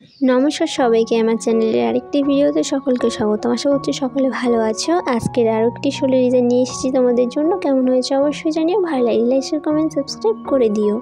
নমস্কার সবাইকে আমার চ্যানেলের আরেকটি ভিডিওতে সকলকে স্বাগতম। আশা করছি সকলে ভালো আছো। আজকের আরও একটি শোলে ডিজাইন নিয়ে এসেছি তোমাদের জন্য। কেমন হয়েছে অবশ্যই জানিও। ভালো লাগলে লাইক শেয়ার কমেন্ট সাবস্ক্রাইব করে দিও।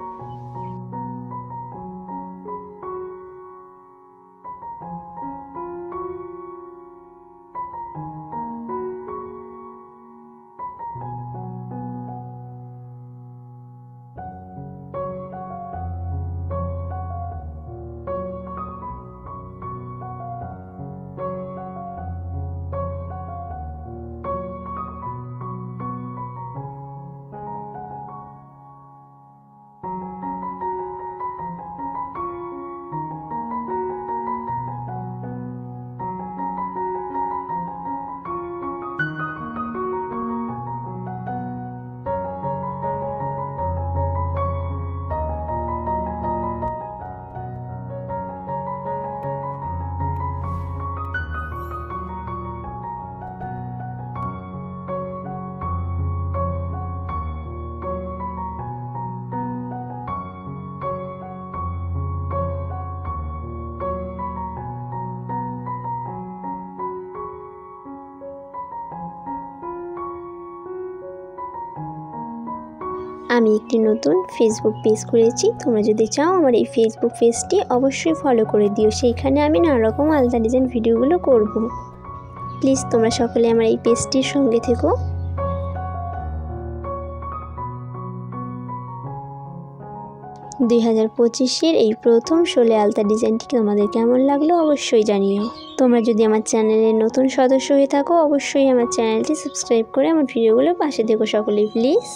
আমি একটি নতুন ফেসবুক পেজ করেছি। তোমরা যদি চাও আমার এই ফেসবুক পেজটি অবশ্যই ফলো করে দিও। সেইখানে আমি নানা রকম আলাদা ডিজাইন ভিডিওগুলো করব। প্লিজ তোমরা সকলে আমার এই পেজটির সঙ্গে থেকো। দুই 2025-এর এই প্রথম শোলে আলতা ডিজাইনটি তোমাদের কেমন লাগলো অবশ্যই জানিও। তোমরা যদি আমার চ্যানেলের নতুন সদস্য হয়ে থাকো অবশ্যই আমার চ্যানেলটি সাবস্ক্রাইব করে আমার ভিডিওগুলো পাশে থেকো সকলেই প্লিজ।